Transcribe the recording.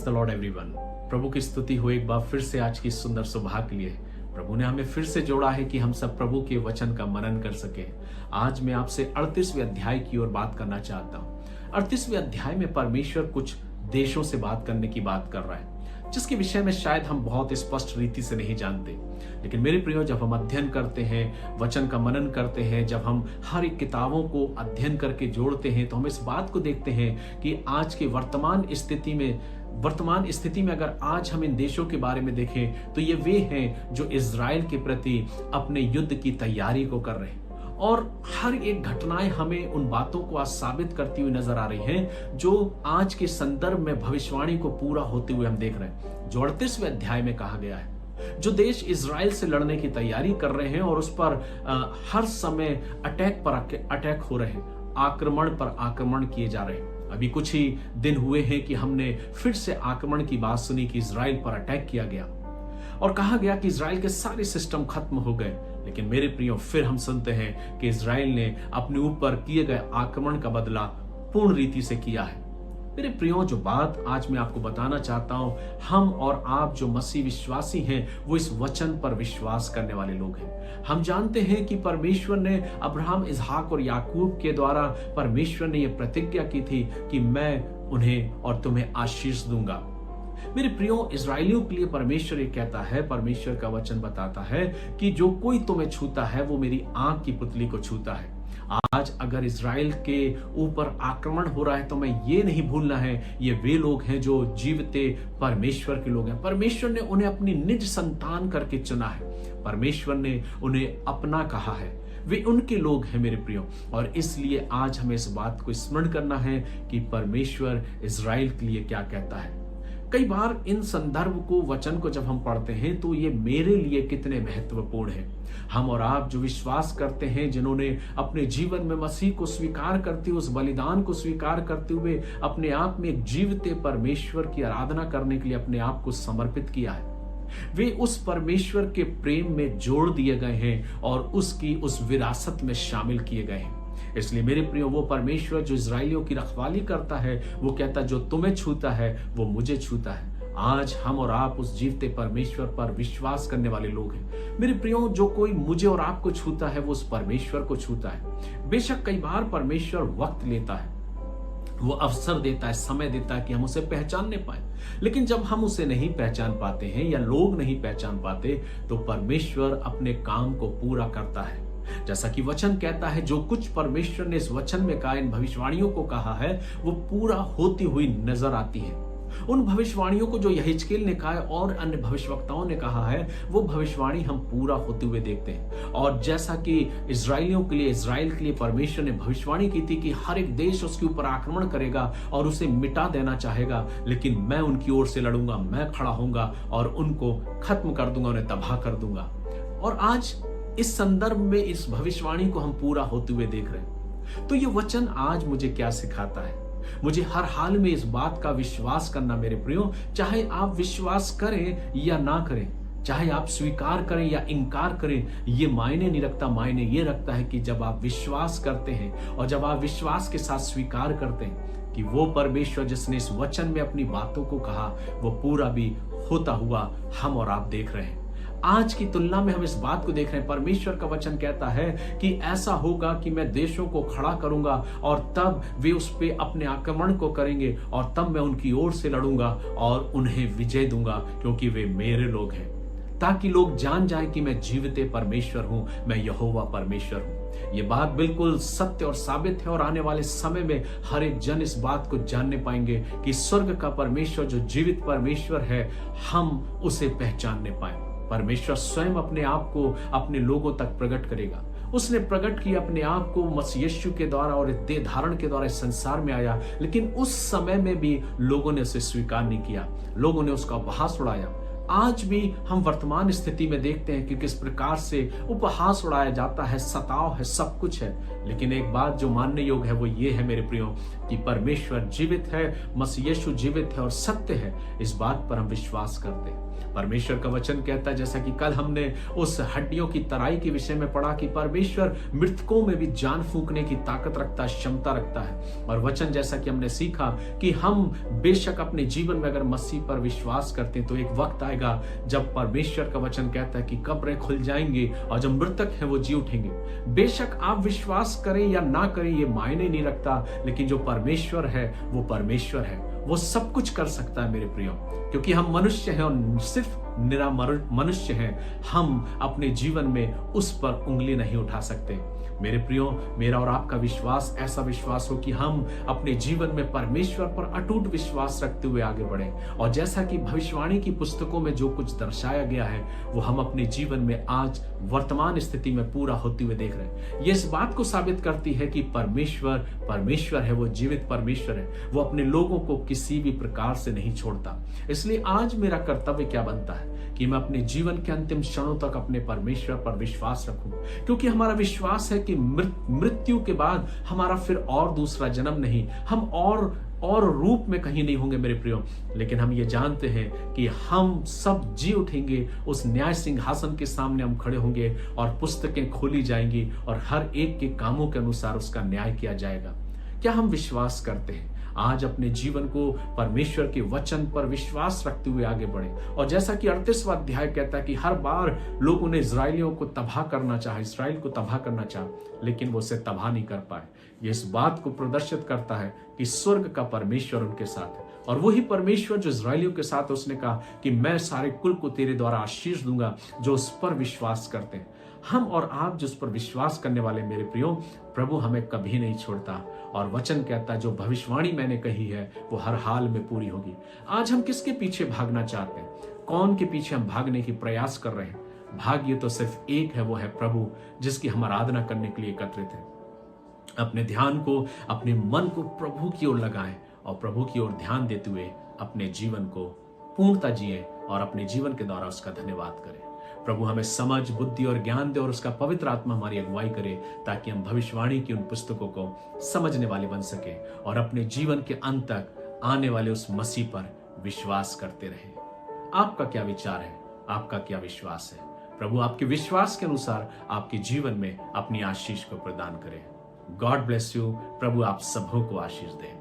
The Lord everyone. प्रभु की स्तुति हो एक बार फिर से आज की सुंदर सुबह के लिए। प्रभु ने हमें फिर से जोड़ा है कि हम सब प्रभु के वचन का मनन कर सके। आज मैं आपसे 38वें अध्याय की ओर बात करना चाहता हूँ। 38वें अध्याय में परमेश्वर कुछ देशों से बात करने की बात कर रहा है, जिसके विषय में शायद हम बहुत स्पष्ट रीति से नहीं जानते। लेकिन मेरे प्रियो, जब हम अध्ययन करते हैं, वचन का मनन करते हैं, जब हम हर एक किताबों को अध्ययन करके जोड़ते हैं, तो हम इस बात को देखते हैं कि आज के वर्तमान स्थिति में अगर आज हम इन देशों के बारे में देखें तो ये वे हैं जो इजराइल के प्रति अपने युद्ध की तैयारी को कर रहे हैं। और हर एक घटनाएं हमें उन बातों को आज साबित करती हुई नजर आ रही हैं जो आज के संदर्भ में भविष्यवाणी को पूरा होते हुए हम देख रहे हैं। जो 38वें अध्याय में कहा गया है, जो देश इजराइल से लड़ने की तैयारी कर रहे हैं और उस पर हर समय अटैक हो रहे हैं, आक्रमण पर आक्रमण किए जा रहे हैं। अभी कुछ ही दिन हुए हैं कि हमने फिर से आक्रमण की बात सुनी कि इजराइल पर अटैक किया गया और कहा गया कि इजराइल के सारे सिस्टम खत्म हो गए। लेकिन मेरे प्रियो, फिर हम सुनते हैं कि इजराइल ने अपने ऊपर किए गए आक्रमण का बदला पूर्ण रीति से किया है। मेरे प्रियो, जो बात आज मैं आपको बताना चाहता हूं, हम और आप जो मसीह विश्वासी हैं वो इस वचन पर विश्वास करने वाले लोग हैं। हम जानते हैं कि परमेश्वर ने अब्राहम, इसहाक और याकूब के द्वारा परमेश्वर ने यह प्रतिज्ञा की थी कि मैं उन्हें और तुम्हें आशीष दूंगा। मेरे प्रियो, इजराइलियों के लिए परमेश्वर ये कहता है, परमेश्वर का वचन बताता है कि जो कोई तुम्हें छूता है वो मेरी आंख की पुतली को छूता है। आज अगर इजराइल के ऊपर आक्रमण हो रहा है तो मैं ये नहीं भूलना है, ये वे लोग हैं जो जीवते परमेश्वर के लोग हैं। परमेश्वर ने उन्हें अपनी निज संतान करके चुना है। परमेश्वर ने उन्हें अपना कहा है, वे उनके लोग हैं मेरे प्रियो। और इसलिए आज हमें इस बात को स्मरण करना है कि परमेश्वर इजराइल के लिए क्या कहता है। कई बार इन संदर्भ को, वचन को जब हम पढ़ते हैं तो ये मेरे लिए कितने महत्वपूर्ण है। हम और आप जो विश्वास करते हैं, जिन्होंने अपने जीवन में मसीह को स्वीकार करते हुए, उस बलिदान को स्वीकार करते हुए अपने आप में एक जीवते परमेश्वर की आराधना करने के लिए अपने आप को समर्पित किया है, वे उस परमेश्वर के प्रेम में जोड़ दिए गए हैं और उसकी उस विरासत में शामिल किए गए हैं। इसलिए मेरे प्रियो, वो परमेश्वर जो इजराइलियों की रखवाली करता है, वो कहता है जो तुम्हें छूता है वो मुझे छूता है। आज हम और आप उस जीवते परमेश्वर पर विश्वास करने वाले लोग हैं। मेरे प्रियो, जो कोई मुझे और आपको छूता है वो उस परमेश्वर को छूता है। बेशक कई बार परमेश्वर वक्त लेता है, वो अवसर देता है, समय देता है कि हम उसे पहचानने पाए। लेकिन जब हम उसे नहीं पहचान पाते हैं या लोग नहीं पहचान पाते तो परमेश्वर अपने काम को पूरा करता है। जैसा कि वचन कहता है, जो कुछ परमेश्वर ने इस वचन में कहा, इन भविष्यवाणियों को कहा है, वो पूरा होती हुई नजर आती है। उन भविष्यवाणियों को जो यहेजकेल ने कहा है और अन्य भविष्यवक्ताओं ने कहा है, वो भविष्यवाणी हम पूरा होते हुए देखते हैं। और जैसा कि इजराइल के लिए परमेश्वर ने भविष्यवाणी की थी कि हर एक देश उसके ऊपर आक्रमण करेगा और उसे मिटा देना चाहेगा, लेकिन मैं उनकी ओर से लड़ूंगा, मैं खड़ा होऊंगा और उनको खत्म कर दूंगा, उन्हें तबाह कर दूंगा। और आज इस संदर्भ में इस भविष्यवाणी को हम पूरा होते हुए देख रहे हैं। तो ये वचन आज मुझे क्या सिखाता है? मुझे हर हाल में इस बात का विश्वास करना मेरे प्रियो, चाहे आप विश्वास करें या ना करें, चाहे आप स्वीकार करें या इनकार करें, ये मायने नहीं रखता। मायने ये रखता है कि जब आप विश्वास करते हैं और जब आप विश्वास के साथ स्वीकार करते हैं कि वो परमेश्वर जिसने इस वचन में अपनी बातों को कहा, वो पूरा भी होता हुआ हम और आप देख रहे हैं। आज की तुलना में हम इस बात को देख रहे हैं, परमेश्वर का वचन कहता है कि ऐसा होगा कि मैं देशों को खड़ा करूंगा और तब वे उस पे अपने आक्रमण को करेंगे और तब मैं उनकी ओर से लड़ूंगा और उन्हें विजय दूंगा, क्योंकि वे मेरे लोग हैं, ताकि लोग जान जाएं कि मैं जीवते परमेश्वर हूं, मैं यहोवा परमेश्वर हूं। ये बात बिल्कुल सत्य और साबित है और आने वाले समय में हर एक जन इस बात को जानने पाएंगे कि स्वर्ग का परमेश्वर जो जीवित परमेश्वर है, हम उसे पहचानने पाए। परमेश्वर स्वयं अपने आप को अपने लोगों तक प्रकट करेगा। उसने प्रकट किया अपने आप को मसीह यीशु के द्वारा और देह धारण के द्वारा इस संसार में आया, लेकिन उस समय में भी लोगों ने उसे स्वीकार नहीं किया, लोगों ने उसका उपहास उड़ाया। आज भी हम वर्तमान स्थिति में देखते हैं कि किस प्रकार से उपहास उड़ाया जाता है, सताव है, सब कुछ है। लेकिन एक बात जो मानने योग्य है वो ये है मेरे प्रियो कि परमेश्वर जीवित है, मसीह यीशु जीवित है और सत्य है। इस बात पर हम विश्वास करते हैं। परमेश्वर का वचन कहता है, जैसा कि कल हमने उस हड्डियों की तराई के विषय में पढ़ा, कि परमेश्वर मृतकों में भी जान फूंकने की ताकत रखता है, क्षमता रखता है। और वचन जैसा कि हमने सीखा कि हम बेशक अपने जीवन में अगर मसीह पर विश्वास करते हैं तो एक वक्त आएगा जब परमेश्वर का वचन कहता है कि कब्रें खुल जाएंगी और जो मृतक हैं वो जी उठेंगे। बेशक आप विश्वास करें या ना करें ये मायने नहीं रखता, लेकिन जो परमेश्वर है वो परमेश्वर है, वो सब कुछ कर सकता है मेरे प्रियो। क्योंकि हम मनुष्य हैं और सिर्फ निरा मनुष्य हैं, हम अपने जीवन में उस पर उंगली नहीं उठा सकते। मेरे प्रियो, मेरा और आपका विश्वास ऐसा विश्वास हो कि हम अपने जीवन में परमेश्वर पर अटूट विश्वास रखते हुए आगे बढ़े, और जैसा कि भविष्यवाणी की पुस्तकों में जो कुछ दर्शाया गया है वो हम अपने जीवन में आज वर्तमान स्थिति में पूरा होते हुए देख रहे हैं। ये इस बात को साबित करती है कि परमेश्वर परमेश्वर है, वो जीवित परमेश्वर है, वो अपने लोगों को किसी भी प्रकार से नहीं छोड़ता। इसलिए आज मेरा कर्तव्य क्या बनता है कि मैं अपने जीवन के अंतिम क्षणों तक अपने परमेश्वर पर विश्वास रखूं, क्योंकि हमारा विश्वास है कि मृत्यु के बाद हमारा फिर और दूसरा जन्म नहीं, हम और रूप में कहीं नहीं होंगे मेरे प्रियो, लेकिन हम ये जानते हैं कि हम सब जी उठेंगे, उस न्याय सिंहासन के सामने हम खड़े होंगे और पुस्तकें खोली जाएंगी और हर एक के कामों के अनुसार उसका न्याय किया जाएगा। क्या हम विश्वास करते हैं? आज अपने जीवन को परमेश्वर के वचन पर विश्वास रखते हुए आगे बढ़े। और जैसा कि 38वां अध्याय कहता है कि हर बार लोगों ने इजराइलियों को तबाह करना चाहा, इसराइल को तबाह करना चाहा, लेकिन वो उसे तबाह नहीं कर पाए। ये इस बात को प्रदर्शित करता है कि स्वर्ग का परमेश्वर उनके साथ है, और वही परमेश्वर जो इजराइलियों के साथ, उसने कहा कि मैं सारे कुल को तेरे द्वारा आशीष दूंगा जो उस पर विश्वास करते हैं। हम और आप जिस पर विश्वास करने वाले मेरे प्रियो, प्रभु हमें कभी नहीं छोड़ता, और वचन कहता है जो भविष्यवाणी मैंने कही है वो हर हाल में पूरी होगी। आज हम किसके पीछे भागना चाहते हैं? कौन के पीछे हम भागने की प्रयास कर रहे हैं? भाग्य तो सिर्फ एक है, वो है प्रभु, जिसकी हम आराधना करने के लिए एकत्रित हैं। अपने ध्यान को, अपने मन को प्रभु की ओर लगाएं और प्रभु की ओर ध्यान देते हुए अपने जीवन को पूर्णता जिए और अपने जीवन के द्वारा उसका धन्यवाद करें। प्रभु हमें समझ, बुद्धि और ज्ञान दे और उसका पवित्र आत्मा हमारी अगुवाई करे, ताकि हम भविष्यवाणी की उन पुस्तकों को समझने वाले बन सके और अपने जीवन के अंत तक आने वाले उस मसीह पर विश्वास करते रहे। आपका क्या विचार है? आपका क्या विश्वास है? प्रभु आपके विश्वास के अनुसार आपके जीवन में अपनी आशीष को प्रदान करे। God bless you. प्रभु आप सबों को आशीष दे।